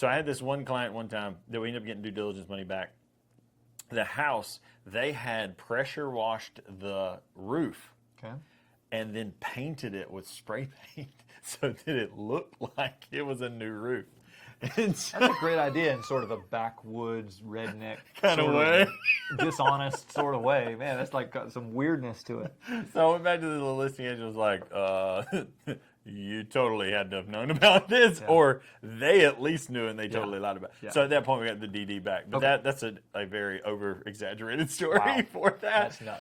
So I had this one client one time that we ended up getting due diligence money back. The house, they had pressure washed the roof and then painted it with spray paint so that it looked like it was a new roof. And so, That's a great idea in sort of a backwoods, redneck kind of way. Dishonest sort of way. Man, that's like got some weirdness to it. So I went back to the listing agent and was like, you totally had to have known about this, or they at least knew and they totally lied about it. Yeah. So at that point, we got the DD back. But that's a very over-exaggerated story for that. That's nuts.